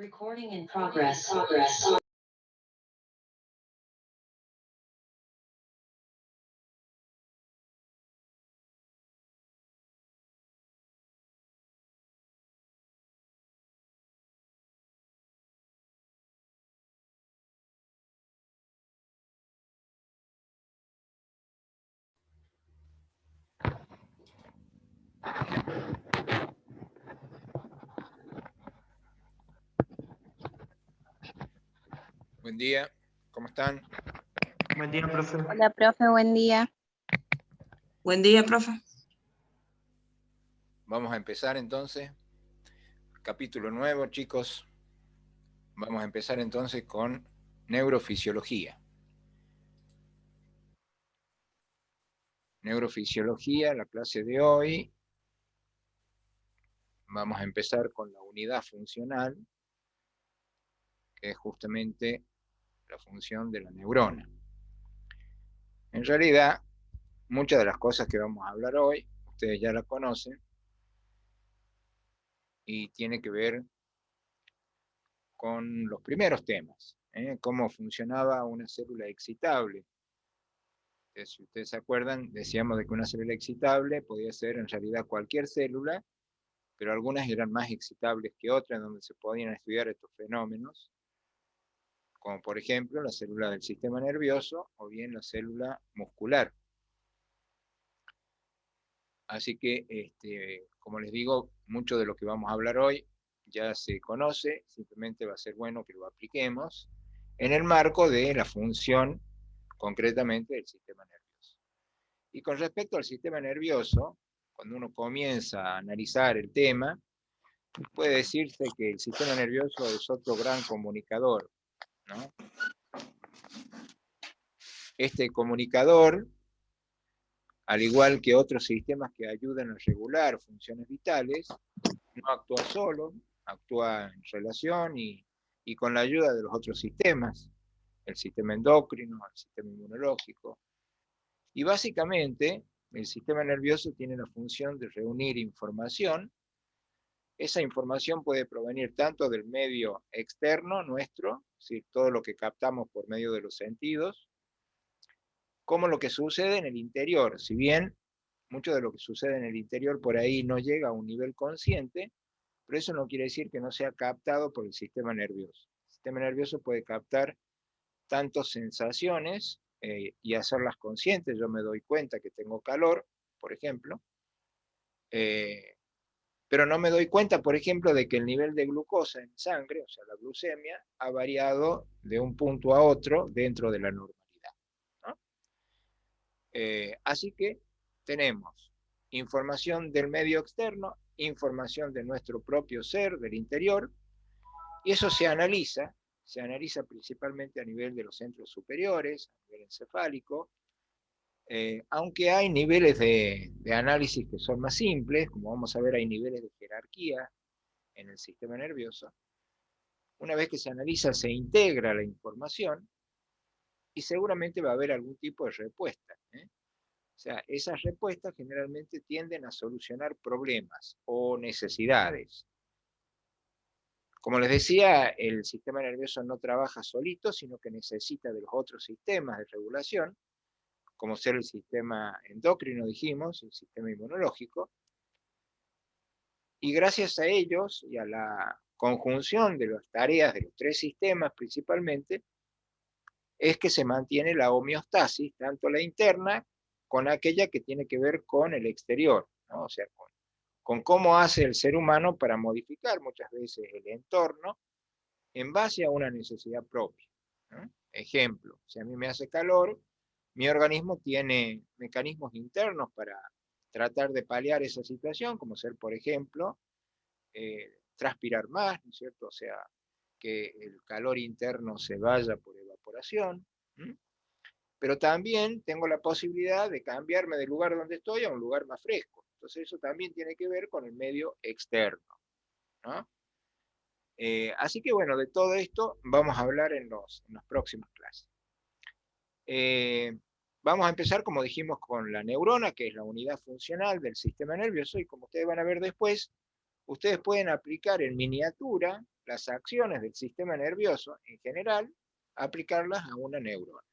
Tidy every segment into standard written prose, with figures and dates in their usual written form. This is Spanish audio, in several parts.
Recording in progress. Buen día, ¿cómo están? Buen día, profe. Hola, profe, buen día. Buen día, profe. Vamos a empezar entonces. Capítulo nuevo, chicos. Vamos a empezar entonces con neurofisiología. Neurofisiología, la clase de hoy. Vamos a empezar con la unidad funcional, que es justamente la función de la neurona. En realidad, muchas de las cosas que vamos a hablar hoy, ustedes ya la conocen, y tiene que ver con los primeros temas, cómo funcionaba una célula excitable. Si ustedes se acuerdan, decíamos de que una célula excitable podía ser en realidad cualquier célula, pero algunas eran más excitables que otras, donde se podían estudiar estos fenómenos, como por ejemplo la célula del sistema nervioso o bien la célula muscular. Así que, como les digo, mucho de lo que vamos a hablar hoy ya se conoce, simplemente va a ser bueno que lo apliquemos en el marco de la función concretamente del sistema nervioso. Y con respecto al sistema nervioso, cuando uno comienza a analizar el tema, puede decirse que el sistema nervioso es otro gran comunicador, ¿no? Este comunicador, al igual que otros sistemas que ayudan a regular funciones vitales, no actúa solo, actúa en relación y con la ayuda de los otros sistemas, el sistema endocrino, el sistema inmunológico. Y básicamente, el sistema nervioso tiene la función de reunir información. Esa información puede provenir tanto del medio externo nuestro, es decir, todo lo que captamos por medio de los sentidos, como lo que sucede en el interior. Si bien mucho de lo que sucede en el interior por ahí no llega a un nivel consciente, pero eso no quiere decir que no sea captado por el sistema nervioso. El sistema nervioso puede captar tanto sensaciones y hacerlas conscientes. Yo me doy cuenta que tengo calor, por ejemplo, pero no me doy cuenta, por ejemplo, de que el nivel de glucosa en sangre, o sea, la glucemia, ha variado de un punto a otro dentro de la normalidad, ¿no? Así que tenemos información del medio externo, información de nuestro propio ser, del interior, y eso se analiza principalmente a nivel de los centros superiores, a nivel encefálico, aunque hay niveles de análisis que son más simples, como vamos a ver, hay niveles de jerarquía en el sistema nervioso. Una vez que se analiza, se integra la información y seguramente va a haber algún tipo de respuesta. O sea, esas respuestas generalmente tienden a solucionar problemas o necesidades. Como les decía, el sistema nervioso no trabaja solito, sino que necesita de los otros sistemas de regulación, como ser el sistema endocrino, dijimos, el sistema inmunológico, y gracias a ellos y a la conjunción de las tareas de los tres sistemas principalmente, es que se mantiene la homeostasis, tanto la interna con aquella que tiene que ver con el exterior, ¿no? O sea, con cómo hace el ser humano para modificar muchas veces el entorno en base a una necesidad propia, ¿no? Ejemplo, si a mí me hace calor, mi organismo tiene mecanismos internos para tratar de paliar esa situación, como ser, por ejemplo, transpirar más, ¿no es cierto? O sea, que el calor interno se vaya por evaporación. Pero también tengo la posibilidad de cambiarme del lugar donde estoy a un lugar más fresco. Entonces eso también tiene que ver con el medio externo, ¿no? Así que bueno, de todo esto vamos a hablar en las próximas clases. Vamos a empezar, como dijimos, con la neurona, que es la unidad funcional del sistema nervioso, y como ustedes van a ver después, ustedes pueden aplicar en miniatura las acciones del sistema nervioso en general, aplicarlas a una neurona.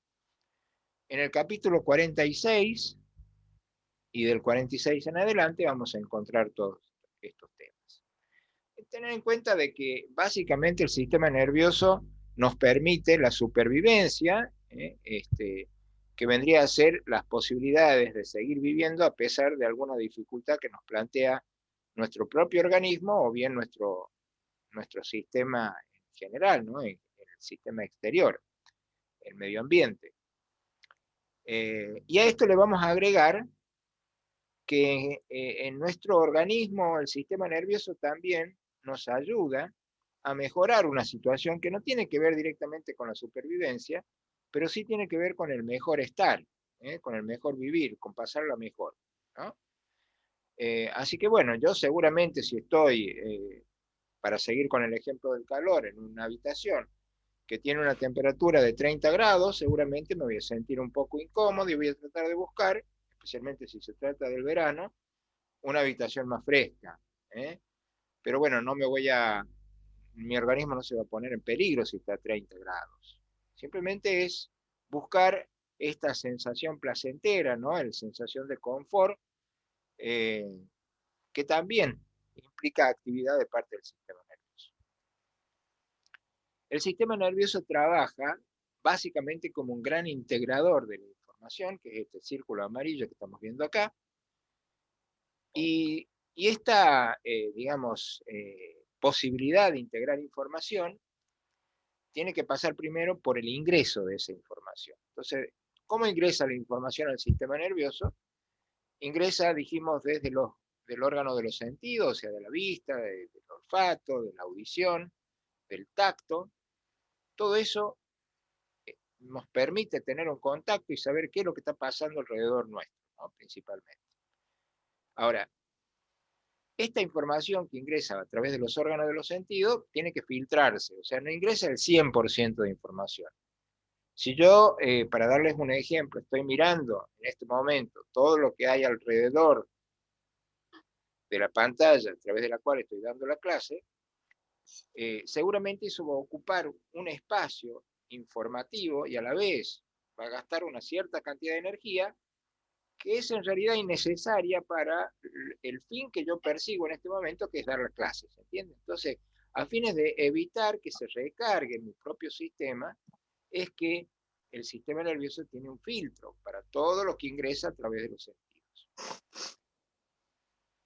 En el capítulo 46 y del 46 en adelante vamos a encontrar todos estos temas. Tener en cuenta de que básicamente el sistema nervioso nos permite la supervivencia, que vendría a ser las posibilidades de seguir viviendo a pesar de alguna dificultad que nos plantea nuestro propio organismo o bien nuestro sistema en general, ¿no? El sistema exterior, el medio ambiente. Y a esto le vamos a agregar que en nuestro organismo el sistema nervioso también nos ayuda a mejorar una situación que no tiene que ver directamente con la supervivencia, pero sí tiene que ver con el mejor estar, con el mejor vivir, con pasarla mejor, ¿no? Así que bueno, yo seguramente si estoy, para seguir con el ejemplo del calor, en una habitación que tiene una temperatura de 30 grados, seguramente me voy a sentir un poco incómodo y voy a tratar de buscar, especialmente si se trata del verano, una habitación más fresca. Pero bueno, mi organismo no se va a poner en peligro si está a 30 grados. Simplemente es buscar esta sensación placentera, ¿no? La sensación de confort, que también implica actividad de parte del sistema nervioso. El sistema nervioso trabaja básicamente como un gran integrador de la información, que es este círculo amarillo que estamos viendo acá, y esta, posibilidad de integrar información tiene que pasar primero por el ingreso de esa información. Entonces, ¿cómo ingresa la información al sistema nervioso? Ingresa, dijimos, desde del órgano de los sentidos, o sea, de la vista, del olfato, de la audición, del tacto. Todo eso nos permite tener un contacto y saber qué es lo que está pasando alrededor nuestro, ¿no? Principalmente. Ahora, esta información que ingresa a través de los órganos de los sentidos tiene que filtrarse, o sea, no ingresa el 100% de información. Si yo, para darles un ejemplo, estoy mirando en este momento todo lo que hay alrededor de la pantalla a través de la cual estoy dando la clase, seguramente eso va a ocupar un espacio informativo y a la vez va a gastar una cierta cantidad de energía que es en realidad innecesaria para el fin que yo persigo en este momento, que es dar la clase, ¿se entiende? Entonces, a fines de evitar que se recargue en mi propio sistema, es que el sistema nervioso tiene un filtro para todo lo que ingresa a través de los sentidos.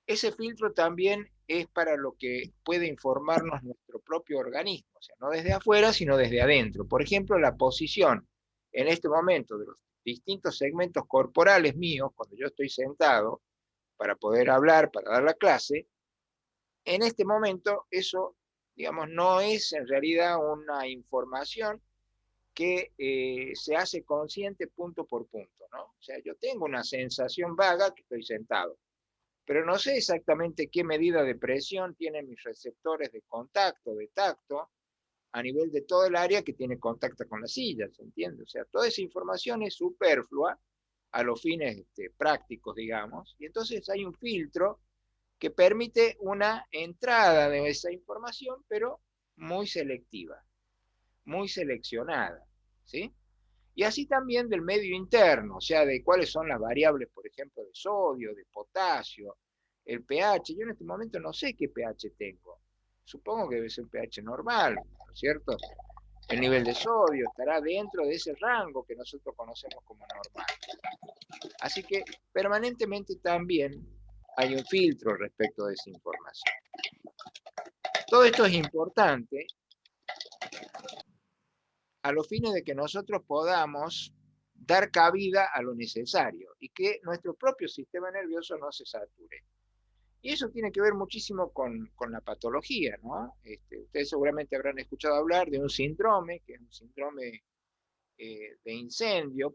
Ese filtro también es para lo que puede informarnos nuestro propio organismo, o sea, no desde afuera, sino desde adentro. Por ejemplo, la posición en este momento de los distintos segmentos corporales míos, cuando yo estoy sentado para poder hablar, para dar la clase, en este momento eso, digamos, no es en realidad una información que se hace consciente punto por punto, ¿no? O sea, yo tengo una sensación vaga que estoy sentado, pero no sé exactamente qué medida de presión tienen mis receptores de contacto, de tacto, a nivel de todo el área que tiene contacto con la silla, ¿se entiende? O sea, toda esa información es superflua a los fines prácticos, digamos, y entonces hay un filtro que permite una entrada de esa información, pero muy selectiva, muy seleccionada, ¿sí? Y así también del medio interno, o sea, de cuáles son las variables, por ejemplo, de sodio, de potasio, el pH. Yo en este momento no sé qué pH tengo. Supongo que debe ser un pH normal, ¿no es cierto? El nivel de sodio estará dentro de ese rango que nosotros conocemos como normal. Así que permanentemente también hay un filtro respecto de esa información. Todo esto es importante a los fines de que nosotros podamos dar cabida a lo necesario y que nuestro propio sistema nervioso no se sature. Y eso tiene que ver muchísimo con la patología, ¿no? Ustedes seguramente habrán escuchado hablar de un síndrome, que es un síndrome de incendio,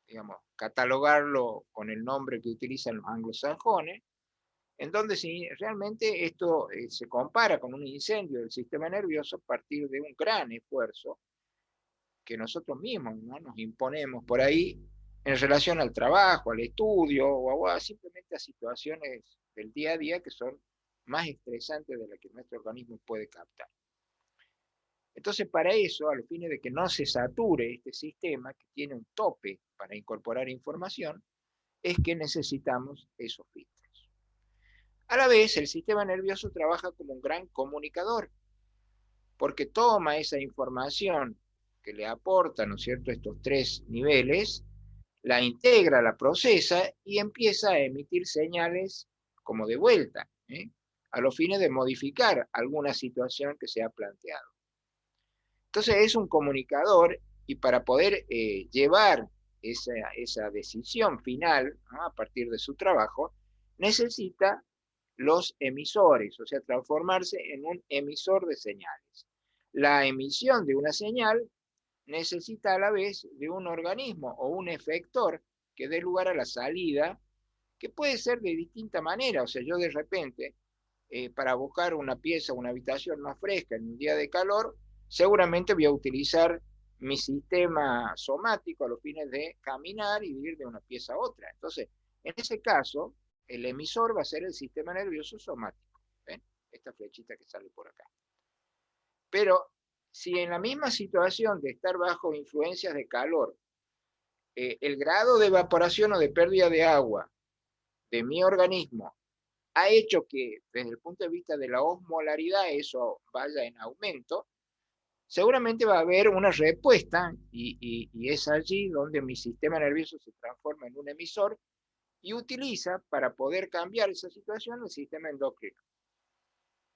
digamos, catalogarlo con el nombre que utilizan los anglosajones, en donde si realmente esto se compara con un incendio del sistema nervioso a partir de un gran esfuerzo que nosotros mismos, ¿no?, nos imponemos por ahí en relación al trabajo, al estudio o simplemente a situaciones del día a día que son más estresante de la que nuestro organismo puede captar. Entonces, para eso, a los fines de que no se sature este sistema, que tiene un tope para incorporar información, es que necesitamos esos filtros. A la vez, el sistema nervioso trabaja como un gran comunicador, porque toma esa información que le aporta, ¿no es cierto?, estos tres niveles, la integra, la procesa y empieza a emitir señales como de vuelta, a los fines de modificar alguna situación que se ha planteado. Entonces es un comunicador y para poder llevar esa decisión final, ¿no?, a partir de su trabajo, necesita los emisores, o sea, transformarse en un emisor de señales. La emisión de una señal necesita a la vez de un organismo o un efector que dé lugar a la salida, que puede ser de distinta manera. O sea, yo de repente, para buscar una pieza, una habitación más fresca en un día de calor, seguramente voy a utilizar mi sistema somático a los fines de caminar y de ir de una pieza a otra. Entonces, en ese caso, el emisor va a ser el sistema nervioso somático. ¿Ven? Esta flechita que sale por acá. Pero si en la misma situación de estar bajo influencias de calor, el grado de evaporación o de pérdida de agua de mi organismo ha hecho que, desde el punto de vista de la osmolaridad, eso vaya en aumento, seguramente va a haber una respuesta y es allí donde mi sistema nervioso se transforma en un emisor y utiliza para poder cambiar esa situación el sistema endocrino.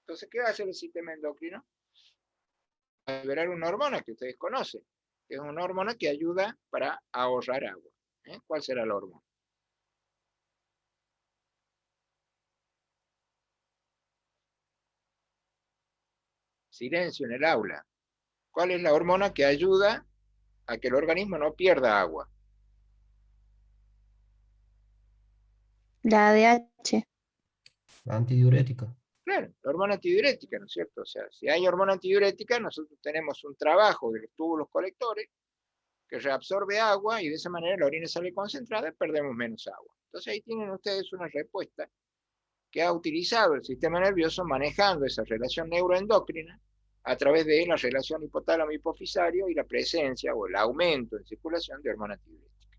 Entonces, ¿qué va a hacer el sistema endocrino? Va a liberar una hormona que ustedes conocen, que es una hormona que ayuda para ahorrar agua. ¿Cuál será la hormona? Silencio en el aula. ¿Cuál es la hormona que ayuda a que el organismo no pierda agua? La ADH. La antidiurética. Claro, la hormona antidiurética, ¿no es cierto? O sea, si hay hormona antidiurética, nosotros tenemos un trabajo de los túbulos colectores que reabsorbe agua y de esa manera la orina sale concentrada y perdemos menos agua. Entonces ahí tienen ustedes una respuesta que ha utilizado el sistema nervioso manejando esa relación neuroendocrina a través de la relación hipotálamo-hipofisario y la presencia o el aumento en circulación de hormona antidiurética.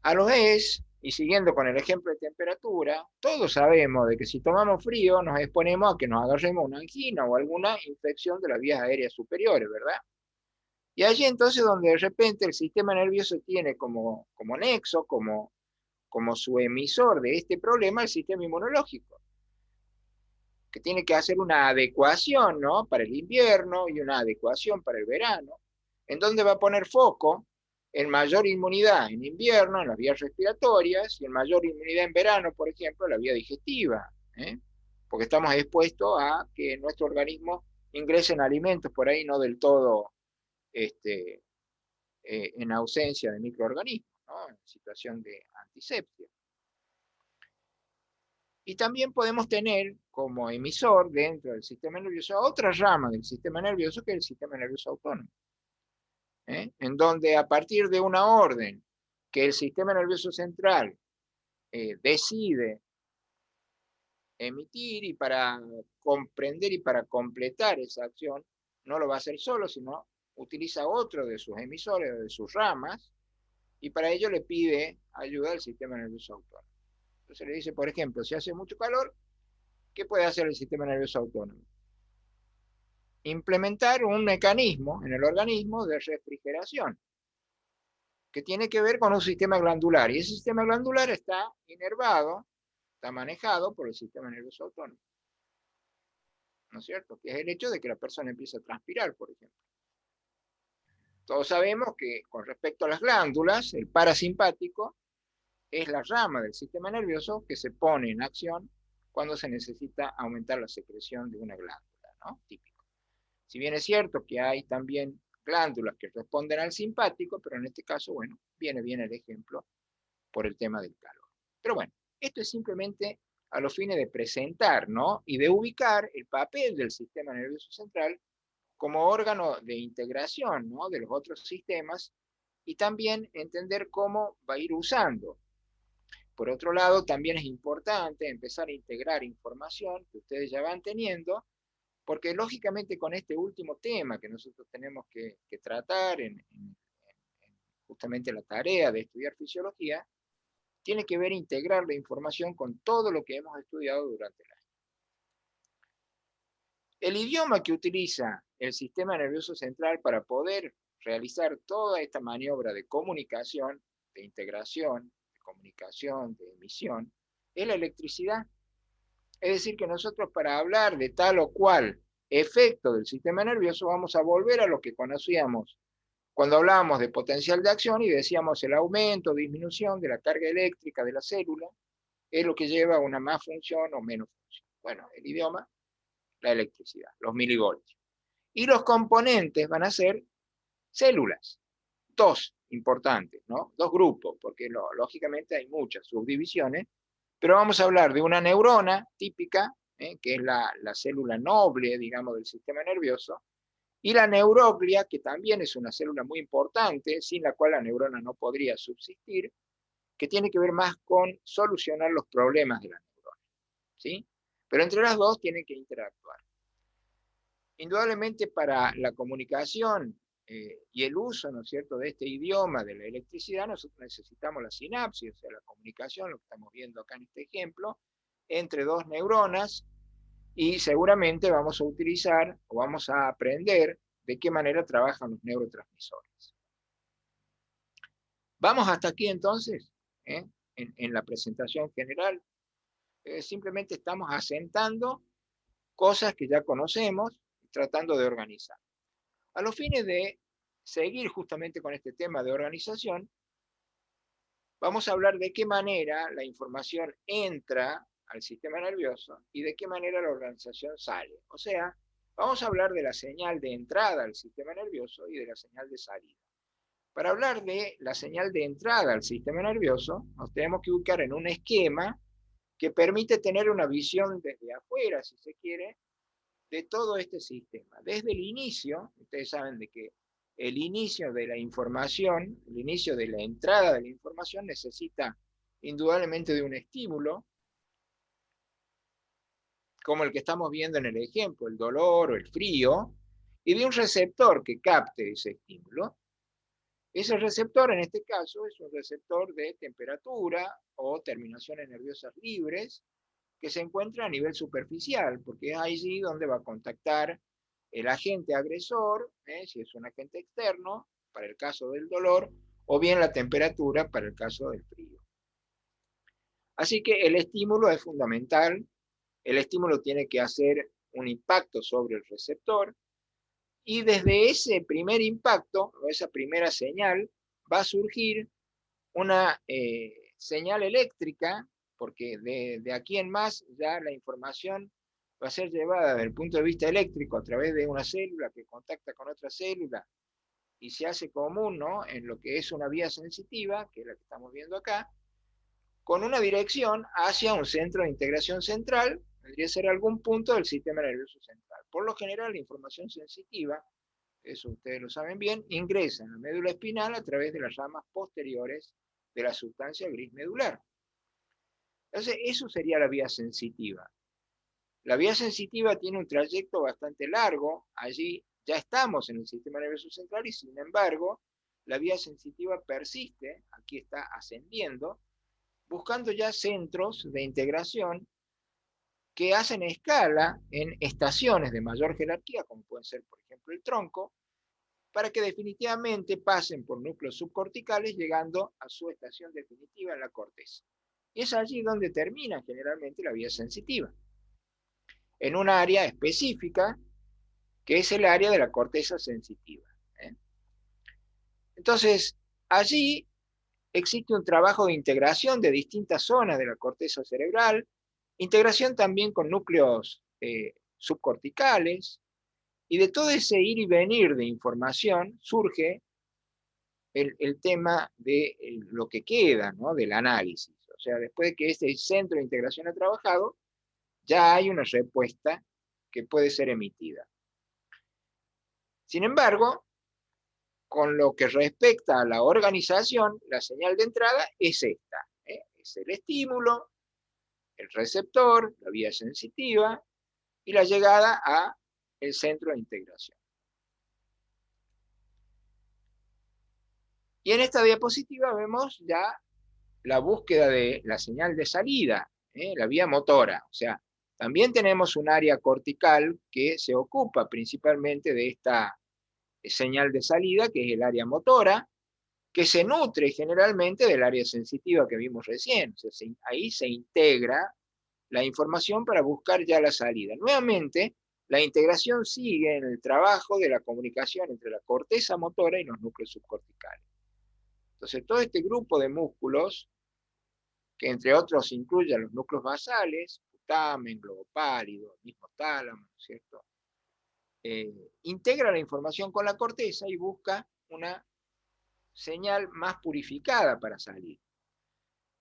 A lo vez, y siguiendo con el ejemplo de temperatura, todos sabemos de que si tomamos frío nos exponemos a que nos agarremos una angina o alguna infección de las vías aéreas superiores, ¿verdad? Y allí entonces donde de repente el sistema nervioso tiene como nexo, como su emisor de este problema, el sistema inmunológico, que tiene que hacer una adecuación, ¿no?, para el invierno y una adecuación para el verano, en donde va a poner foco en mayor inmunidad en invierno, en las vías respiratorias, y en mayor inmunidad en verano, por ejemplo, en la vía digestiva, porque estamos expuestos a que nuestro organismo ingresen alimentos por ahí no del todo en ausencia de microorganismos, ¿no?, en situación de antisepsia. Y también podemos tener como emisor dentro del sistema nervioso otra rama del sistema nervioso que es el sistema nervioso autónomo, en donde a partir de una orden que el sistema nervioso central decide emitir y para comprender y para completar esa acción, no lo va a hacer solo, sino utiliza otro de sus emisores o de sus ramas y para ello le pide ayuda al sistema nervioso autónomo. Entonces le dice, por ejemplo, si hace mucho calor, ¿qué puede hacer el sistema nervioso autónomo? Implementar un mecanismo en el organismo de refrigeración que tiene que ver con un sistema glandular. Y ese sistema glandular está inervado, está manejado por el sistema nervioso autónomo. ¿No es cierto? Que es el hecho de que la persona empieza a transpirar, por ejemplo. Todos sabemos que con respecto a las glándulas, el parasimpático es la rama del sistema nervioso que se pone en acción cuando se necesita aumentar la secreción de una glándula, ¿no? Típico. Si bien es cierto que hay también glándulas que responden al simpático, pero en este caso, bueno, viene bien el ejemplo por el tema del calor. Pero bueno, esto es simplemente a los fines de presentar, ¿no?, y de ubicar el papel del sistema nervioso central como órgano de integración, ¿no?, de los otros sistemas y también entender cómo va a ir usando. por otro lado, también es importante empezar a integrar información que ustedes ya van teniendo, porque lógicamente con este último tema que nosotros tenemos que tratar en justamente la tarea de estudiar fisiología, tiene que ver integrar la información con todo lo que hemos estudiado durante el año. El idioma que utiliza el sistema nervioso central para poder realizar toda esta maniobra de comunicación, de integración, de comunicación, de emisión, es la electricidad. Es decir, que nosotros para hablar de tal o cual efecto del sistema nervioso vamos a volver a lo que conocíamos cuando hablábamos de potencial de acción y decíamos el aumento o disminución de la carga eléctrica de la célula es lo que lleva a una más función o menos función. Bueno, el idioma, la electricidad, los milivoltios. Y los componentes van a ser células, dos importantes, ¿no? Dos grupos, porque lógicamente hay muchas subdivisiones, pero vamos a hablar de una neurona típica, que es la célula noble, digamos, del sistema nervioso, y la neuroglia, que también es una célula muy importante, sin la cual la neurona no podría subsistir, que tiene que ver más con solucionar los problemas de la neurona, ¿sí? Pero entre las dos tienen que interactuar. Indudablemente para la comunicación y el uso, ¿no es cierto?, de este idioma de la electricidad, nosotros necesitamos la sinapsis, o sea, la comunicación, lo que estamos viendo acá en este ejemplo, entre dos neuronas, y seguramente vamos a utilizar o vamos a aprender de qué manera trabajan los neurotransmisores. Vamos hasta aquí entonces, en la presentación general. Simplemente estamos asentando cosas que ya conocemos, tratando de organizar. A los fines de seguir justamente con este tema de organización, vamos a hablar de qué manera la información entra al sistema nervioso y de qué manera la organización sale. O sea, vamos a hablar de la señal de entrada al sistema nervioso y de la señal de salida. Para hablar de la señal de entrada al sistema nervioso, nos tenemos que ubicar en un esquema que permite tener una visión desde afuera, si se quiere, de todo este sistema. Desde el inicio, ustedes saben de que el inicio de la información, el inicio de la entrada de la información necesita indudablemente de un estímulo, como el que estamos viendo en el ejemplo, el dolor o el frío, y de un receptor que capte ese estímulo. Ese receptor, en este caso, es un receptor de temperatura o terminaciones nerviosas libres, que se encuentra a nivel superficial, porque es allí donde va a contactar el agente agresor, si es un agente externo, para el caso del dolor, o bien la temperatura para el caso del frío. Así que el estímulo es fundamental, el estímulo tiene que hacer un impacto sobre el receptor, y desde ese primer impacto, o esa primera señal, va a surgir una señal eléctrica, porque de aquí en más ya la información va a ser llevada desde el punto de vista eléctrico a través de una célula que contacta con otra célula y se hace común, ¿no?, en lo que es una vía sensitiva, que es la que estamos viendo acá, con una dirección hacia un centro de integración central, tendría que ser algún punto del sistema nervioso central. Por lo general, la información sensitiva, eso ustedes lo saben bien, ingresa en la médula espinal a través de las ramas posteriores de la sustancia gris medular. Entonces, eso sería la vía sensitiva. La vía sensitiva tiene un trayecto bastante largo, allí ya estamos en el sistema nervioso central y sin embargo, la vía sensitiva persiste, aquí está ascendiendo, buscando ya centros de integración que hacen escala en estaciones de mayor jerarquía, como pueden ser, por ejemplo, el tronco, para que definitivamente pasen por núcleos subcorticales, llegando a su estación definitiva en la corteza. Y es allí donde termina generalmente la vía sensitiva, en un área específica, que es el área de la corteza sensitiva. Entonces, allí existe un trabajo de integración de distintas zonas de la corteza cerebral, integración también con núcleos subcorticales, y de todo ese ir y venir de información surge el tema de lo que queda, ¿no?, del análisis. O sea, después de que este centro de integración ha trabajado, ya hay una respuesta que puede ser emitida. Sin embargo, con lo que respecta a la organización, la señal de entrada es esta. es el estímulo, el receptor, la vía sensitiva y la llegada a el centro de integración. Y en esta diapositiva vemos ya la búsqueda de la señal de salida, la vía motora. O sea, también tenemos un área cortical que se ocupa principalmente de esta señal de salida, que es el área motora, que se nutre generalmente del área sensitiva que vimos recién. O sea, ahí se integra la información para buscar ya la salida. Nuevamente, la integración sigue en el trabajo de la comunicación entre la corteza motora y los núcleos subcorticales. Entonces, todo este grupo de músculos, que entre otros incluyen los núcleos basales, putamen, globo pálido, mismo tálamo, ¿no es cierto? Integra la información con la corteza y busca una señal más purificada para salir.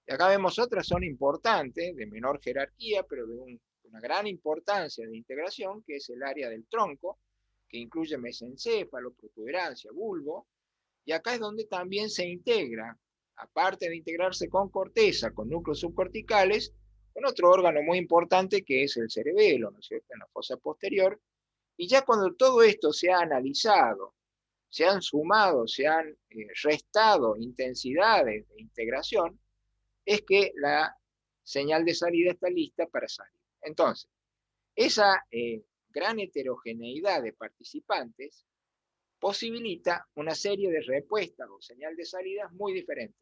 Y acá vemos otras, son importantes, de menor jerarquía, pero de una gran importancia de integración, que es el área del tronco, que incluye mesencéfalo, protuberancia, bulbo, y acá es donde también se integra, aparte de integrarse con corteza, con núcleos subcorticales, con otro órgano muy importante que es el cerebelo, ¿no es cierto?, en la fosa posterior. Y ya cuando todo esto se ha analizado, se han sumado, se han restado intensidades de integración, es que la señal de salida está lista para salir. Entonces, esa gran heterogeneidad de participantes posibilita una serie de respuestas o señal de salidas muy diferentes.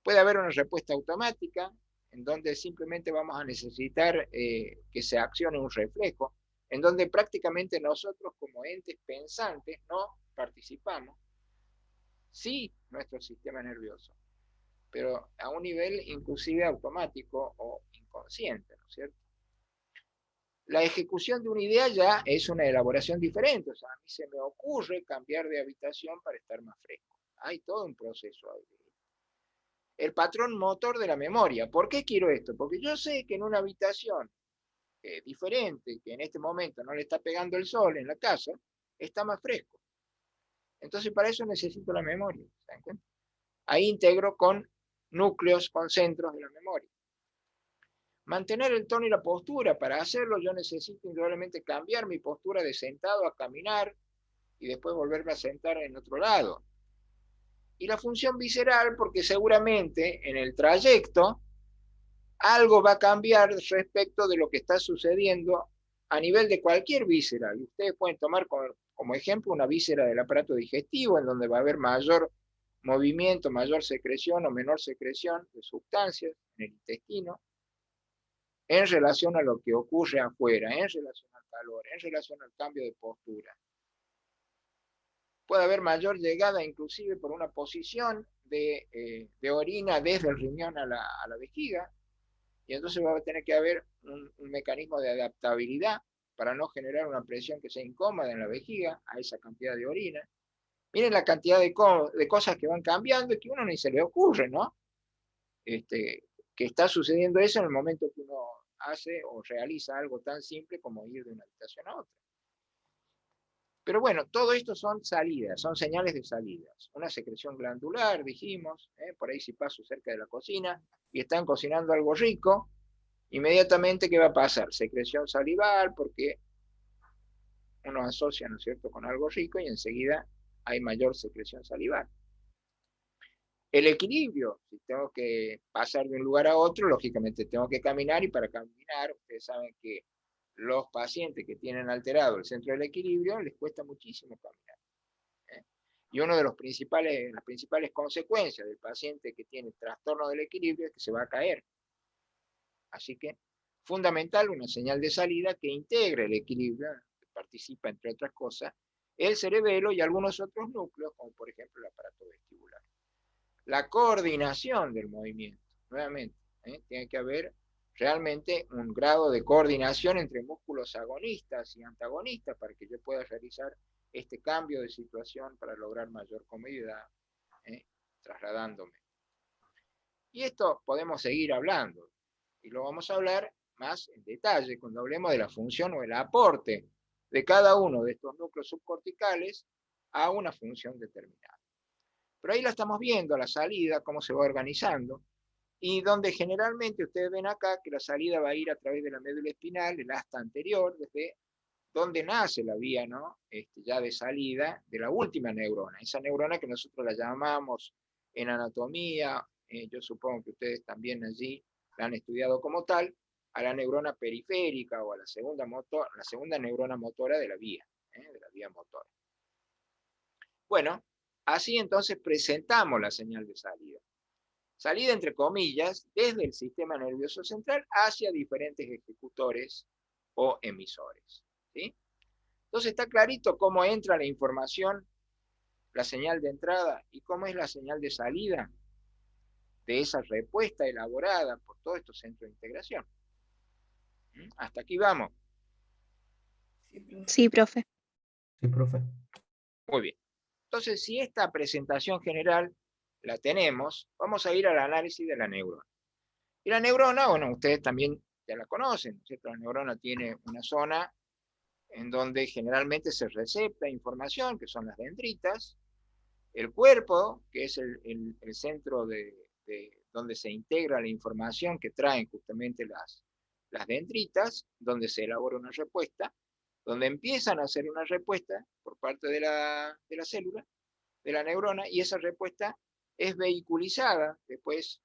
Puede haber una respuesta automática, en donde simplemente vamos a necesitar que se accione un reflejo, en donde prácticamente nosotros como entes pensantes no participamos, sí nuestro sistema nervioso, pero a un nivel inclusive automático o inconsciente, ¿no es cierto? La ejecución de una idea ya es una elaboración diferente, o sea, a mí se me ocurre cambiar de habitación para estar más fresco. Hay todo un proceso ahí. El patrón motor de la memoria. ¿Por qué quiero esto? Porque yo sé que en una habitación diferente, que en este momento no le está pegando el sol en la casa, está más fresco. Entonces para eso necesito la memoria. ¿Se dan cuenta? Ahí integro con núcleos, con centros de la memoria. Mantener el tono y la postura. Para hacerlo yo necesito indudablemente cambiar mi postura de sentado a caminar y después volverme a sentar en otro lado. Y la función visceral, porque seguramente en el trayecto algo va a cambiar respecto de lo que está sucediendo a nivel de cualquier víscera. Y ustedes pueden tomar como ejemplo una víscera del aparato digestivo, en donde va a haber mayor movimiento, mayor secreción o menor secreción de sustancias en el intestino, en relación a lo que ocurre afuera, en relación al calor, en relación al cambio de postura. Puede haber mayor llegada inclusive por una posición de orina desde el riñón a la vejiga, y entonces va a tener que haber un mecanismo de adaptabilidad para no generar una presión que sea incómoda en la vejiga a esa cantidad de orina. Miren la cantidad de cosas que van cambiando y que a uno ni se le ocurre, ¿no? Que está sucediendo eso en el momento que uno hace o realiza algo tan simple como ir de una habitación a otra. Pero bueno, todo esto son salidas, son señales de salidas. Una secreción glandular, dijimos, por ahí si paso cerca de la cocina y están cocinando algo rico, inmediatamente ¿qué va a pasar? Secreción salival, porque uno asocia, ¿no es cierto?, con algo rico y enseguida hay mayor secreción salival. El equilibrio, si tengo que pasar de un lugar a otro, lógicamente tengo que caminar, y para caminar, ustedes saben que los pacientes que tienen alterado el centro del equilibrio les cuesta muchísimo caminar. Y una de las principales consecuencias del paciente que tiene trastorno del equilibrio es que se va a caer. Así que, fundamental, una señal de salida que integre el equilibrio, que participa, entre otras cosas, el cerebelo y algunos otros núcleos, como por ejemplo el aparato vestibular. La coordinación del movimiento, nuevamente, tiene que haber realmente un grado de coordinación entre músculos agonistas y antagonistas para que yo pueda realizar este cambio de situación para lograr mayor comodidad, trasladándome. Y esto podemos seguir hablando, y lo vamos a hablar más en detalle cuando hablemos de la función o el aporte de cada uno de estos núcleos subcorticales a una función determinada. Pero ahí la estamos viendo, a la salida, cómo se va organizando, y donde generalmente ustedes ven acá que la salida va a ir a través de la médula espinal, el asta anterior, desde donde nace la vía, ¿no? Ya de salida de la última neurona, esa neurona que nosotros la llamamos en anatomía, yo supongo que ustedes también allí la han estudiado como tal, a la neurona periférica o a la segunda neurona motora de la vía motora. Bueno, así entonces presentamos la señal de salida. Salida entre comillas, desde el sistema nervioso central hacia diferentes ejecutores o emisores. ¿Sí? Entonces está clarito cómo entra la información, la señal de entrada y cómo es la señal de salida de esa respuesta elaborada por todos estos centros de integración. Hasta aquí vamos. Sí, profe. Sí, profe. Muy bien. Entonces, si esta presentación general la tenemos, vamos a ir al análisis de la neurona. Y la neurona, bueno, ustedes también ya la conocen, ¿cierto? La neurona tiene una zona en donde generalmente se recepta información, que son las dendritas, el cuerpo, que es el centro de donde se integra la información que traen justamente las dendritas, donde se elabora una respuesta, donde empiezan a hacer una respuesta por parte de la célula, de la neurona, y esa respuesta es vehiculizada después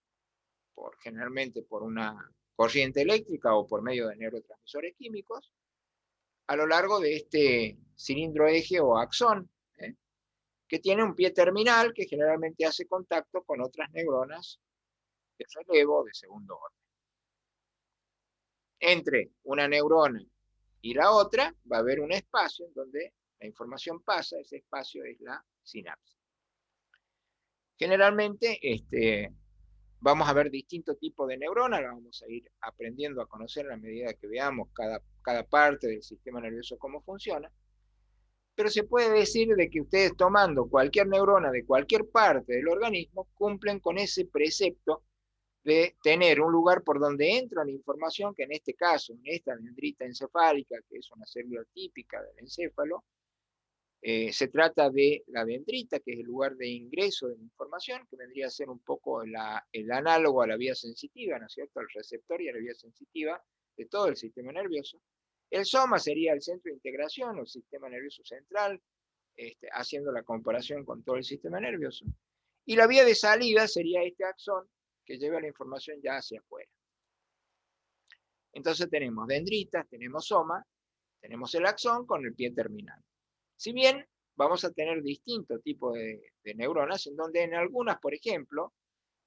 generalmente por una corriente eléctrica o por medio de neurotransmisores químicos, a lo largo de este cilindro eje o axón, que tiene un pie terminal que generalmente hace contacto con otras neuronas de relevo de segundo orden. Entre una neurona y la otra va a haber un espacio en donde la información pasa, ese espacio es la sinapsis. Generalmente vamos a ver distintos tipos de neuronas, las vamos a ir aprendiendo a conocer a medida que veamos cada parte del sistema nervioso cómo funciona, pero se puede decir de que ustedes tomando cualquier neurona de cualquier parte del organismo cumplen con ese precepto de tener un lugar por donde entra la información, que en este caso, en esta dendrita encefálica, que es una célula típica del encéfalo, se trata de la dendrita, que es el lugar de ingreso de la información, que vendría a ser un poco el análogo a la vía sensitiva, ¿no es cierto?, al receptor y a la vía sensitiva de todo el sistema nervioso. El soma sería el centro de integración, o el sistema nervioso central, haciendo la comparación con todo el sistema nervioso. Y la vía de salida sería este axón, que lleva la información ya hacia afuera. Entonces tenemos dendritas, tenemos soma, tenemos el axón con el pie terminal. Si bien vamos a tener distintos tipos de neuronas, en donde en algunas, por ejemplo,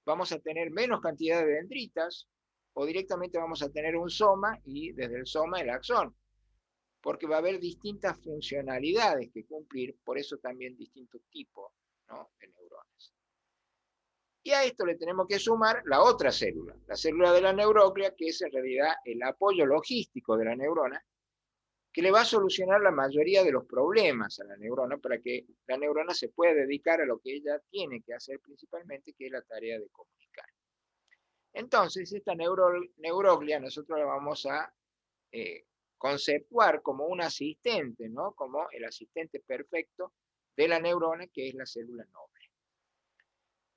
vamos a tener menos cantidad de dendritas, o directamente vamos a tener un soma y desde el soma el axón, porque va a haber distintas funcionalidades que cumplir, por eso también distintos tipos, ¿no?, de neuronas. Y a esto le tenemos que sumar la otra célula, la célula de la neuroglia, que es en realidad el apoyo logístico de la neurona, que le va a solucionar la mayoría de los problemas a la neurona para que la neurona se pueda dedicar a lo que ella tiene que hacer principalmente, que es la tarea de comunicar. Entonces, esta neuroglia nosotros la vamos a conceptuar como un asistente, ¿no?, como el asistente perfecto de la neurona, que es la célula noble.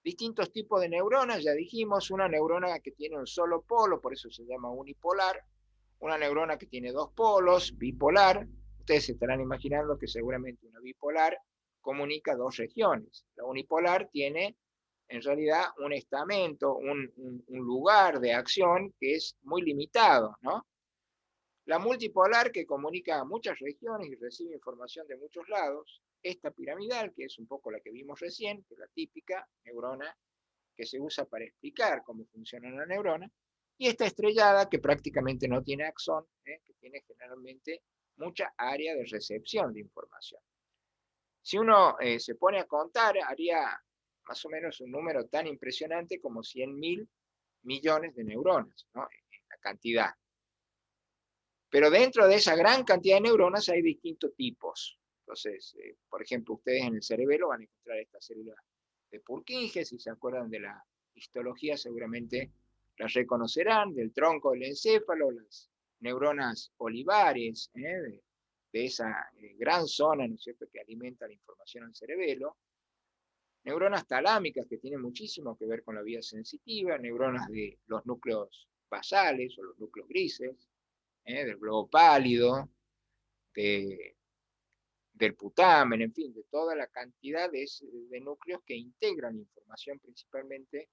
Distintos tipos de neuronas, ya dijimos, una neurona que tiene un solo polo, por eso se llama unipolar, una neurona que tiene dos polos, bipolar. Ustedes se estarán imaginando que seguramente una bipolar comunica dos regiones. La unipolar tiene en realidad un estamento, un lugar de acción que es muy limitado, ¿no? La multipolar, que comunica a muchas regiones y recibe información de muchos lados. Esta piramidal, que es un poco la que vimos recién, que es la típica neurona que se usa para explicar cómo funciona la neurona. Y esta estrellada, que prácticamente no tiene axón, que tiene generalmente mucha área de recepción de información. Si uno se pone a contar, haría más o menos un número tan impresionante como 100.000 millones de neuronas, ¿no?, en la cantidad. Pero dentro de esa gran cantidad de neuronas hay distintos tipos. Entonces, por ejemplo, ustedes en el cerebelo van a encontrar esta célula de Purkinje, si se acuerdan de la histología seguramente las reconocerán, del tronco del encéfalo, las neuronas olivares, de esa gran zona, ¿no es cierto?, que alimenta la información al cerebelo. neuronas talámicas que tienen muchísimo que ver con la vía sensitiva, neuronas de los núcleos basales o los núcleos grises, del globo pálido, del putamen, en fin, de toda la cantidad de núcleos que integran información principalmente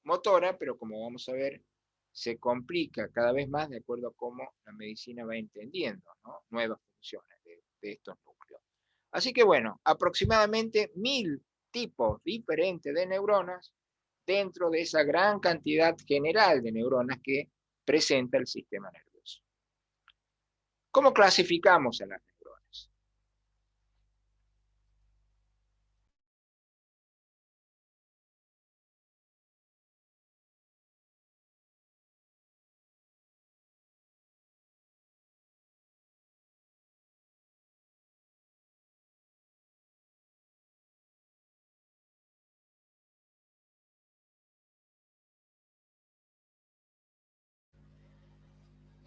motora, pero como vamos a ver, se complica cada vez más de acuerdo a cómo la medicina va entendiendo, ¿no?, nuevas funciones de estos núcleos. Así que bueno, aproximadamente 1000 tipos diferentes de neuronas dentro de esa gran cantidad general de neuronas que presenta el sistema nervioso. ¿Cómo clasificamos a las neuronas?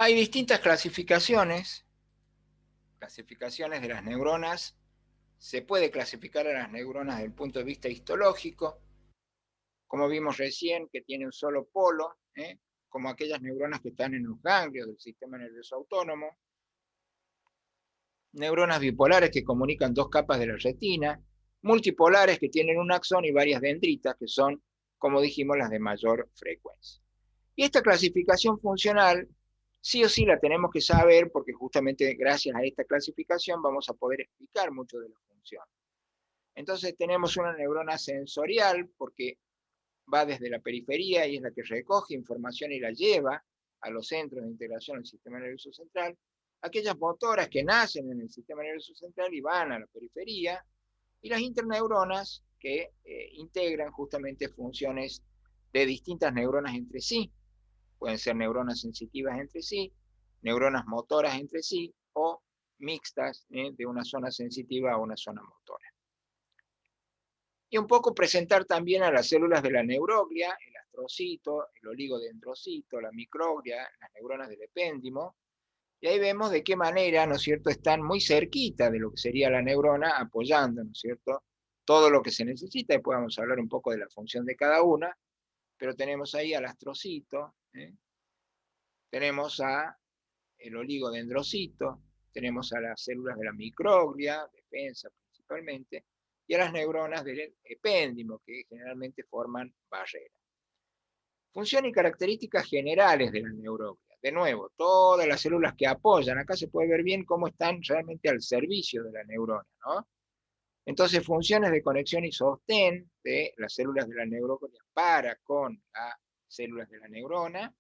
Hay distintas clasificaciones de las neuronas. Se puede clasificar a las neuronas desde el punto de vista histológico, como vimos recién, que tiene un solo polo, como aquellas neuronas que están en los ganglios del sistema nervioso autónomo, neuronas bipolares que comunican dos capas de la retina, multipolares que tienen un axón y varias dendritas, que son, como dijimos, las de mayor frecuencia. Y esta clasificación funcional sí o sí la tenemos que saber, porque justamente gracias a esta clasificación vamos a poder explicar mucho de la función. Entonces tenemos una neurona sensorial, porque va desde la periferia y es la que recoge información y la lleva a los centros de integración del sistema nervioso central. Aquellas motoras que nacen en el sistema nervioso central y van a la periferia, y las interneuronas que integran justamente funciones de distintas neuronas entre sí. Pueden ser neuronas sensitivas entre sí, neuronas motoras entre sí, o mixtas, de una zona sensitiva a una zona motora. Y un poco presentar también a las células de la neuroglia, el astrocito, el oligodendrocito, la microglia, las neuronas del epéndimo, y ahí vemos de qué manera, ¿no es cierto?, están muy cerquita de lo que sería la neurona, apoyando, ¿no es cierto?, todo lo que se necesita. Después vamos a hablar un poco de la función de cada una, pero tenemos ahí al astrocito, tenemos el oligodendrocito, tenemos a las células de la microglia, defensa principalmente, y a las neuronas del epéndimo, que generalmente forman barreras. Función y características generales de la neuroglia. De nuevo, todas las células que apoyan, acá se puede ver bien cómo están realmente al servicio de la neurona, ¿no? Entonces, funciones de conexión y sostén de las células de la neuroglia para con las células de la neurona,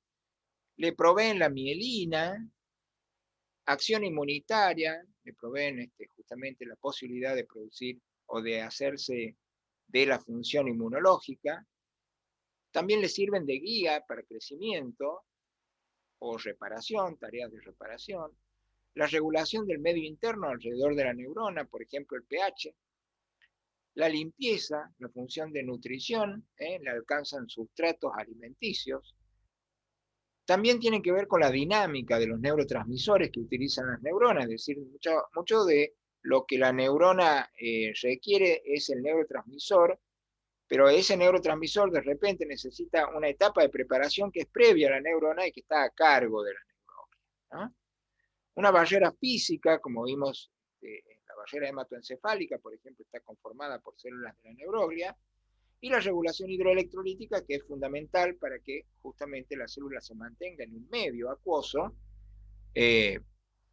le proveen la mielina, acción inmunitaria, le proveen justamente la posibilidad de producir o de hacerse de la función inmunológica. También le sirven de guía para crecimiento o reparación, tareas de reparación. La regulación del medio interno alrededor de la neurona, por ejemplo el pH. La limpieza, la función de nutrición, le alcanzan sustratos alimenticios. También tienen que ver con la dinámica de los neurotransmisores que utilizan las neuronas, es decir, mucho de lo que la neurona requiere es el neurotransmisor, pero ese neurotransmisor de repente necesita una etapa de preparación que es previa a la neurona y que está a cargo de la neurona, ¿no? Una barrera física, como vimos, la barrera hematoencefálica, por ejemplo, está conformada por células de la neuroglia, y la regulación hidroelectrolítica, que es fundamental para que justamente la célula se mantenga en un medio acuoso,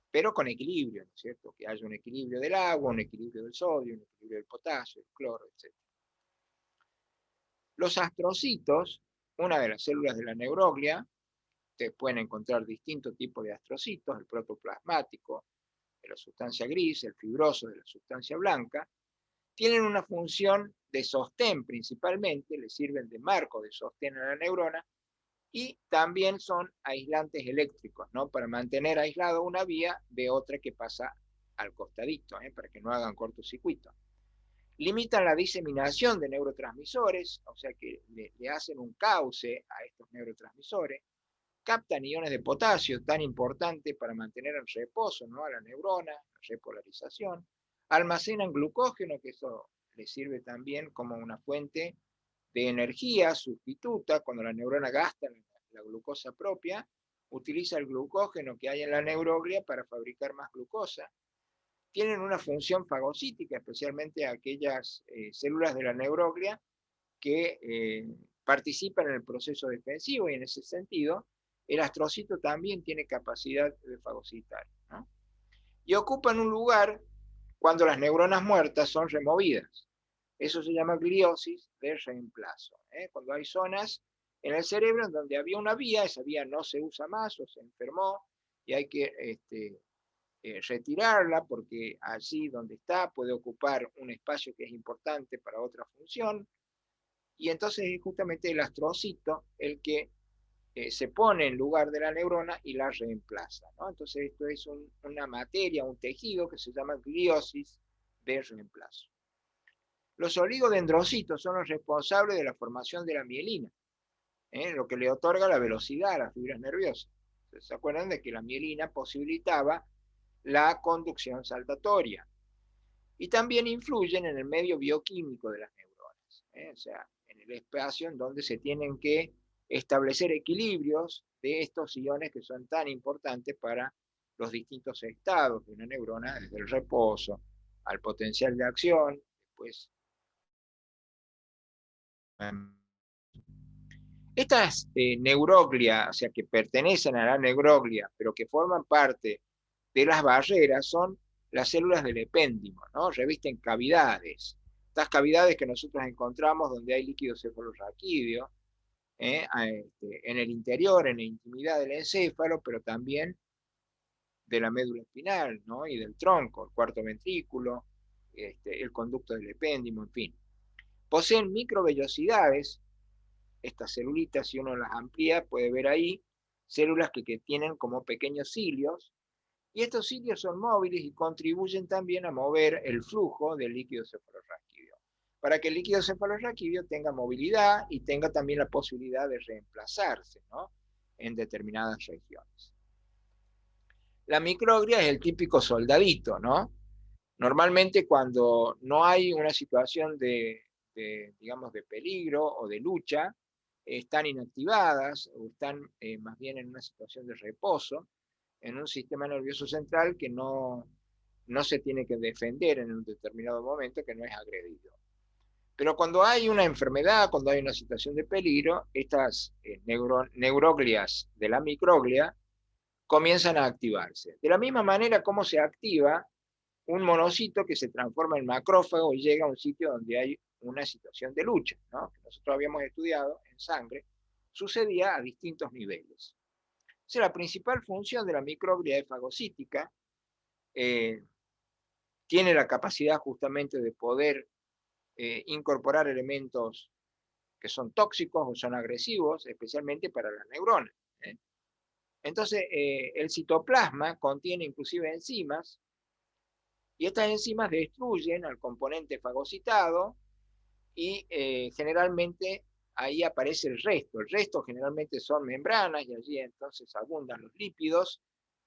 pero con equilibrio, ¿no es cierto? Que haya un equilibrio del agua, un equilibrio del sodio, un equilibrio del potasio, del cloro, etc. Los astrocitos, una de las células de la neuroglia, ustedes pueden encontrar distintos tipos de astrocitos, el protoplasmático de la sustancia gris, el fibroso de la sustancia blanca, tienen una función de sostén principalmente, le sirven de marco de sostén a la neurona, y también son aislantes eléctricos, ¿no?, para mantener aislado una vía de otra que pasa al costadito, para que no hagan cortocircuito. Limitan la diseminación de neurotransmisores, o sea que le hacen un cauce a estos neurotransmisores. Captan iones de potasio, tan importante para mantener en reposo, ¿no?, a la neurona, la repolarización. Almacenan glucógeno, que eso le sirve también como una fuente de energía sustituta. Cuando la neurona gasta la glucosa propia, utiliza el glucógeno que hay en la neuroglia para fabricar más glucosa. Tienen una función fagocítica, especialmente aquellas células de la neuroglia que participan en el proceso defensivo, y en ese sentido el astrocito también tiene capacidad de fagocitar, ¿no? Y ocupan un lugar cuando las neuronas muertas son removidas. Eso se llama gliosis de reemplazo, ¿eh? Cuando hay zonas en el cerebro en donde había una vía, esa vía no se usa más o se enfermó y hay que retirarla porque allí donde está puede ocupar un espacio que es importante para otra función, y entonces es justamente el astrocito el que se pone en lugar de la neurona y la reemplaza, ¿no? Entonces esto es una materia, un tejido que se llama gliosis de reemplazo. Los oligodendrocitos son los responsables de la formación de la mielina, lo que le otorga la velocidad a las fibras nerviosas. ¿Se acuerdan de que la mielina posibilitaba la conducción saltatoria? Y también influyen en el medio bioquímico de las neuronas, o sea, en el espacio en donde se tienen que establecer equilibrios de estos iones que son tan importantes para los distintos estados de una neurona, desde el reposo al potencial de acción, después. Estas neuroglias, o sea, que pertenecen a la neuroglia, pero que forman parte de las barreras, son las células del epéndimo, ¿no? Revisten cavidades. Estas cavidades que nosotros encontramos donde hay líquido cefalorraquídeo, en el interior, en la intimidad del encéfalo, pero también de la médula espinal, ¿no? Y del tronco, el cuarto ventrículo, el conducto del epéndimo, en fin. Poseen microvellosidades. Estas celulitas, si uno las amplía, puede ver ahí células que tienen como pequeños cilios, y estos cilios son móviles y contribuyen también a mover el flujo del líquido cefalorraquídeo, para que el líquido cefalorraquídeo tenga movilidad y tenga también la posibilidad de reemplazarse, ¿no?, en determinadas regiones. La microglia es el típico soldadito, ¿no? Normalmente cuando no hay una situación digamos, de peligro o de lucha, están inactivadas o están más bien en una situación de reposo, en un sistema nervioso central que no se tiene que defender en un determinado momento, que no es agredido. Pero cuando hay una enfermedad, cuando hay una situación de peligro, estas neuroglias de la microglia comienzan a activarse. De la misma manera como se activa un monocito que se transforma en macrófago y llega a un sitio donde hay una situación de lucha, ¿no?, que nosotros habíamos estudiado en sangre, sucedía a distintos niveles. O sea, la principal función de la microglia es fagocítica, tiene la capacidad justamente de poder incorporar elementos que son tóxicos o son agresivos, especialmente para las neuronas. Entonces, el citoplasma contiene inclusive enzimas, y estas enzimas destruyen al componente fagocitado y generalmente ahí aparece el resto. El resto generalmente son membranas y allí entonces abundan los lípidos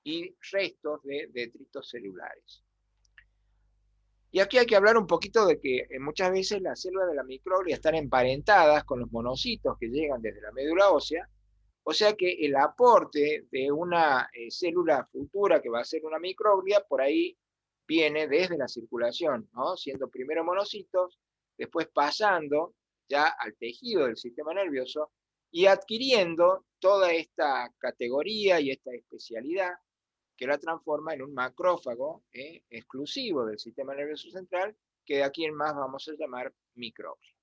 y restos de detritos celulares. Y aquí hay que hablar un poquito de que muchas veces las células de la microglia están emparentadas con los monocitos que llegan desde la médula ósea, o sea que el aporte de una célula futura que va a ser una microglia por ahí viene desde la circulación, ¿no?, siendo primero monocitos, después pasando ya al tejido del sistema nervioso y adquiriendo toda esta categoría y esta especialidad que la transforma en un macrófago exclusivo del sistema nervioso central, que de aquí en más vamos a llamar microglia.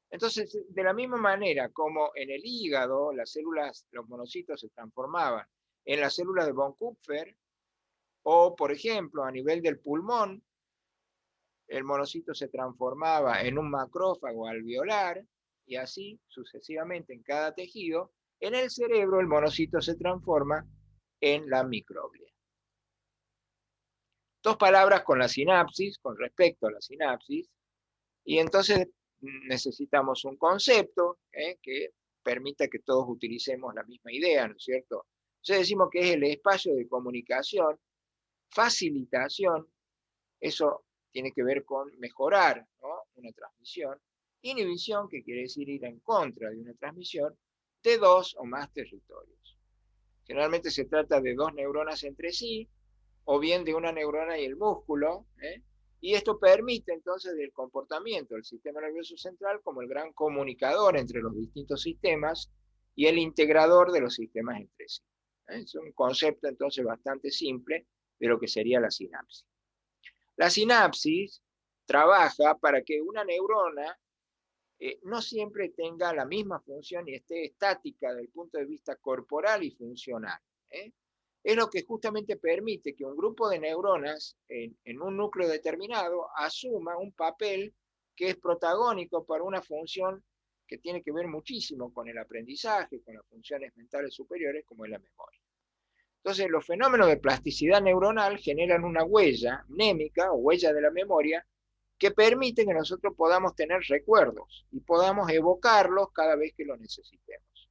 Entonces, de la misma manera como en el hígado las células, los monocitos se transformaban en las células de von Kupfer, o por ejemplo a nivel del pulmón, el monocito se transformaba en un macrófago alveolar, y así sucesivamente en cada tejido, en el cerebro el monocito se transforma en la microglia. Dos palabras con la sinapsis, con respecto a la sinapsis, y entonces necesitamos un concepto que permita que todos utilicemos la misma idea, ¿no es cierto? Entonces decimos que es el espacio de comunicación, facilitación, eso tiene que ver con mejorar, ¿no?, una transmisión. Inhibición, que quiere decir ir en contra de una transmisión, de 2 o más territorios. Generalmente se trata de 2 neuronas entre sí, o bien de una neurona y el músculo, y esto permite entonces el comportamiento del sistema nervioso central como el gran comunicador entre los distintos sistemas y el integrador de los sistemas entre sí. Es un concepto entonces bastante simple de lo que sería la sinapsis. La sinapsis trabaja para que una neurona no siempre tenga la misma función y esté estática desde el punto de vista corporal y funcional. Es lo que justamente permite que un grupo de neuronas en un núcleo determinado asuma un papel que es protagónico para una función que tiene que ver muchísimo con el aprendizaje, con las funciones mentales superiores, como es la memoria. Entonces, los fenómenos de plasticidad neuronal generan una huella mnémica o huella de la memoria que permite que nosotros podamos tener recuerdos y podamos evocarlos cada vez que lo necesitemos.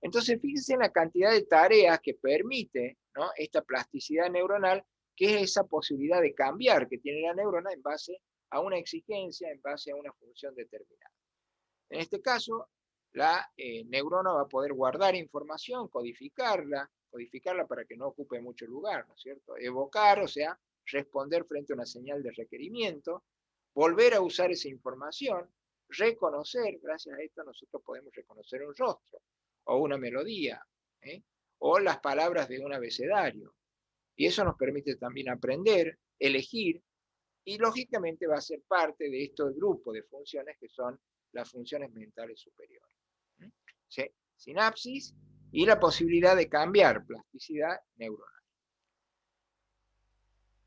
Entonces, fíjense en la cantidad de tareas que permite, ¿no?, esta plasticidad neuronal, que es esa posibilidad de cambiar que tiene la neurona en base a una exigencia, en base a una función determinada. En este caso, la neurona va a poder guardar información, codificarla para que no ocupe mucho lugar, ¿no es cierto? Evocar, o sea, responder frente a una señal de requerimiento, volver a usar esa información, reconocer, gracias a esto nosotros podemos reconocer un rostro, o una melodía, o las palabras de un abecedario. Y eso nos permite también aprender, elegir, y lógicamente va a ser parte de este grupo de funciones que son las funciones mentales superiores. Sinapsis y la posibilidad de cambiar plasticidad neuronal.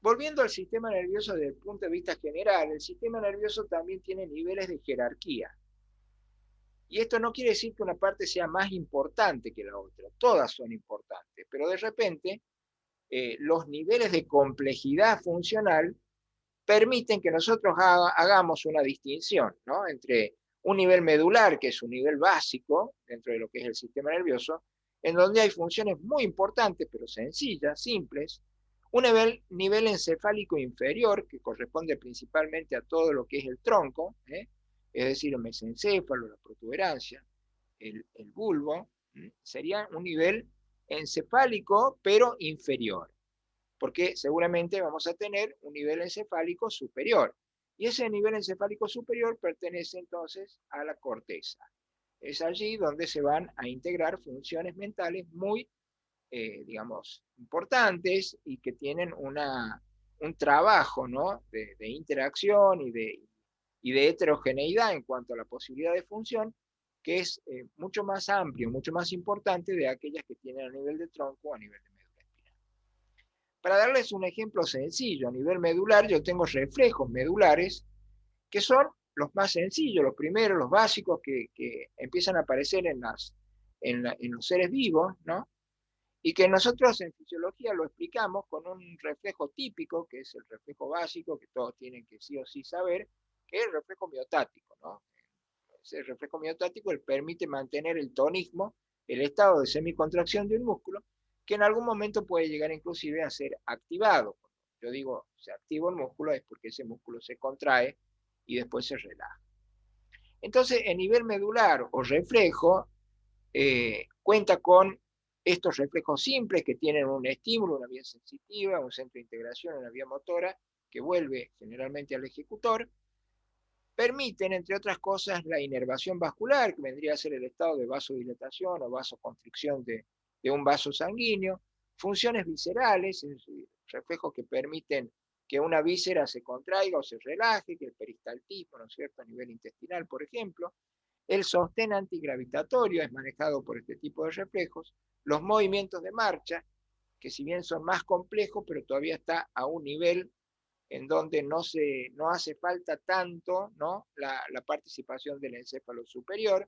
Volviendo al sistema nervioso desde el punto de vista general, el sistema nervioso también tiene niveles de jerarquía. Y esto no quiere decir que una parte sea más importante que la otra, todas son importantes, pero de repente los niveles de complejidad funcional permiten que nosotros hagamos una distinción, ¿no?, entre un nivel medular, que es un nivel básico dentro de lo que es el sistema nervioso, en donde hay funciones muy importantes, pero sencillas, simples, un nivel encefálico inferior, que corresponde principalmente a todo lo que es el tronco, es decir, el mesencéfalo, la protuberancia, el bulbo, sería un nivel encefálico, pero inferior, porque seguramente vamos a tener un nivel encefálico superior. Y ese nivel encefálico superior pertenece entonces a la corteza. Es allí donde se van a integrar funciones mentales muy, digamos, importantes y que tienen un trabajo, ¿no?, de interacción y de heterogeneidad en cuanto a la posibilidad de función, que es mucho más amplio, mucho más importante de aquellas que tienen a nivel de tronco o a nivel de médula espinal. Para darles un ejemplo sencillo, a nivel medular yo tengo reflejos medulares que son los más sencillos, los primeros, los básicos que empiezan a aparecer en los seres vivos, ¿no?, y que nosotros en fisiología lo explicamos con un reflejo típico, que es el reflejo básico, que todos tienen que sí o sí saber, que es el reflejo miotático, ¿no? Ese reflejo miotático permite mantener el tonismo, el estado de semicontracción de un músculo, que en algún momento puede llegar inclusive a ser activado. Yo digo, se activa el músculo es porque ese músculo se contrae y después se relaja. Entonces, en nivel medular o reflejo, cuenta con estos reflejos simples que tienen un estímulo, una vía sensitiva, un centro de integración, una vía motora, que vuelve generalmente al ejecutor. Permiten, entre otras cosas, la inervación vascular, que vendría a ser el estado de vasodilatación o vasoconstricción de un vaso sanguíneo, funciones viscerales, es decir, reflejos que permiten que una víscera se contraiga o se relaje, que el peristaltismo, ¿no es cierto?, a nivel intestinal, por ejemplo. El sostén antigravitatorio es manejado por este tipo de reflejos. Los movimientos de marcha, que si bien son más complejos, pero todavía está a un nivel en donde no hace falta tanto, ¿no?, la participación del encéfalo superior.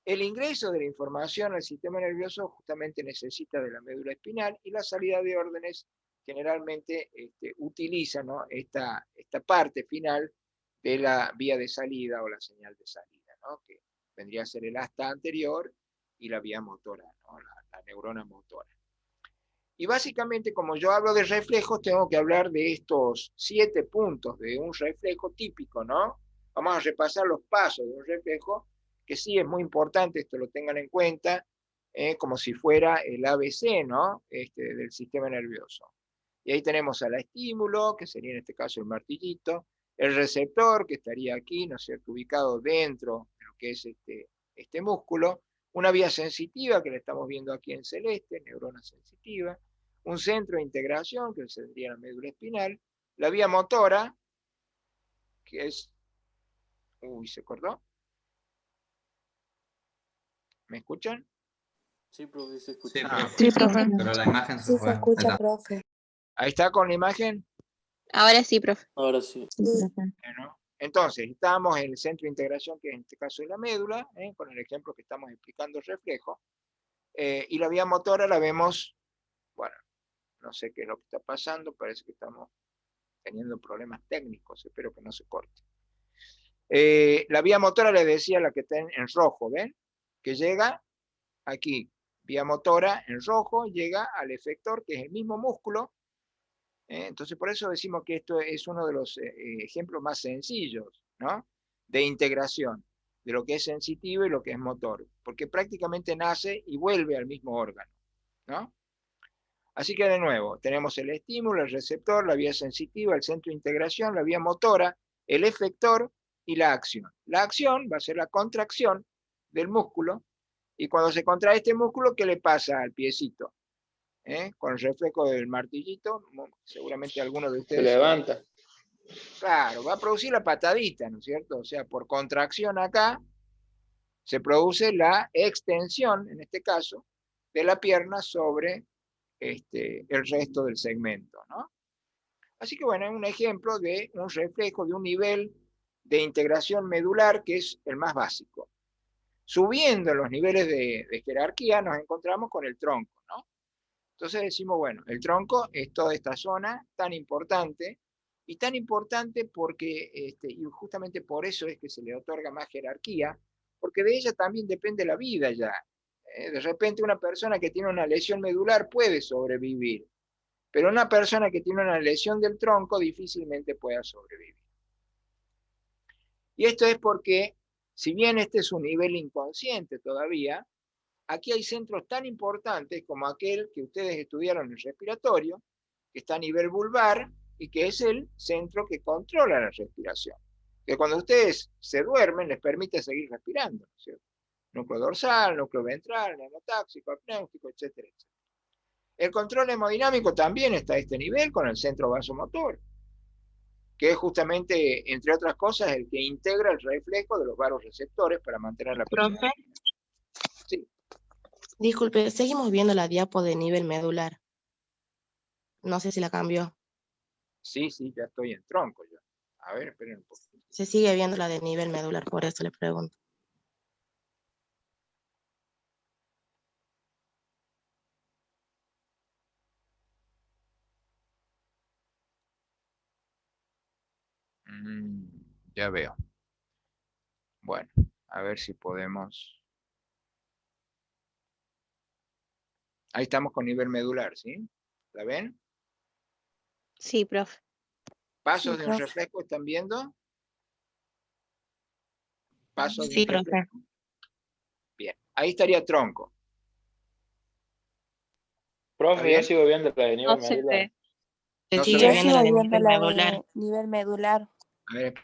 El ingreso de la información al sistema nervioso justamente necesita de la médula espinal, y la salida de órdenes generalmente utiliza, ¿no?, esta parte final de la vía de salida o la señal de salida, ¿no?, que vendría a ser el asta anterior y la vía motora, ¿no?, la neurona motora. Y básicamente, como yo hablo de reflejos, tengo que hablar de estos 7 puntos de un reflejo típico, ¿no? Vamos a repasar los pasos de un reflejo, que sí es muy importante, esto lo tengan en cuenta, como si fuera el ABC, ¿no? Del sistema nervioso. Y ahí tenemos al estímulo, que sería en este caso el martillito, el receptor, que estaría aquí, ¿no es cierto?, ubicado dentro de lo que es este músculo, una vía sensitiva, que la estamos viendo aquí en celeste, neurona sensitiva, un centro de integración, que sería la médula espinal, la vía motora, que es... Uy, ¿se cortó? ¿Me escuchan? Sí, profe, se escucha. Sí, Ah, profe. Sí, profe. Pero la imagen se Sí, fue. se escucha, Ahí está. profe. ahí está con la imagen. Ahora sí, profe. Ahora sí. Sí, profe. Bueno, entonces, estamos en el centro de integración, que en este caso es la médula, con el ejemplo que estamos explicando el reflejo, y la vía motora la vemos, bueno, no sé qué es lo que está pasando, parece que estamos teniendo problemas técnicos, espero que no se corte. La vía motora les decía, la que está en rojo, ¿ven? Que llega aquí, vía motora en rojo, llega al efector, que es el mismo músculo. Entonces, por eso decimos que esto es uno de los ejemplos más sencillos, ¿no?, de integración, de lo que es sensitivo y lo que es motor, porque prácticamente nace y vuelve al mismo órgano, ¿no? Así que de nuevo, tenemos el estímulo, el receptor, la vía sensitiva, el centro de integración, la vía motora, el efector y la acción. La acción va a ser la contracción del músculo, y cuando se contrae este músculo, ¿qué le pasa al piecito? Con el reflejo del martillito, seguramente alguno de ustedes... Se levanta. Claro, va a producir la patadita, ¿no es cierto? O sea, por contracción acá, se produce la extensión, en este caso, de la pierna sobre el resto del segmento, ¿no? Así que bueno, es un ejemplo de un reflejo de un nivel de integración medular que es el más básico. Subiendo los niveles de jerarquía nos encontramos con el tronco, ¿no? Entonces decimos, bueno, el tronco es toda esta zona tan importante, y tan importante porque, y justamente por eso es que se le otorga más jerarquía, porque de ella también depende la vida ya. De repente una persona que tiene una lesión medular puede sobrevivir, pero una persona que tiene una lesión del tronco difícilmente pueda sobrevivir. Y esto es porque, si bien este es un nivel inconsciente todavía, aquí hay centros tan importantes como aquel que ustedes estudiaron en el respiratorio, que está a nivel vulvar, y que es el centro que controla la respiración. Que cuando ustedes se duermen les permite seguir respirando, ¿no es cierto? Núcleo dorsal, núcleo ventral, neumotáxico, apnéutico, etcétera, etcétera. El control hemodinámico también está a este nivel con el centro vasomotor, que es justamente, entre otras cosas, el que integra el reflejo de los vasoreceptores para mantener la presión. Profe, Sí. Disculpe, seguimos viendo la diapo de nivel medular. No sé si la cambió. Sí, ya estoy en tronco ya. A ver, esperen un poquito. Se sigue viendo la de nivel medular, por eso le pregunto. Ya veo. Bueno, a ver si podemos... Ahí estamos con nivel medular, ¿sí? ¿La ven? Sí, profe. ¿Pasos Sí, de un profe. reflejo están viendo? ¿Pasos de sí, un profe. reflejo? Bien, ahí estaría tronco. Profe, bien? yo sigo viendo la de nivel No se medular. ve. Se No se sigue ve. viendo la de nivel medular. A ver,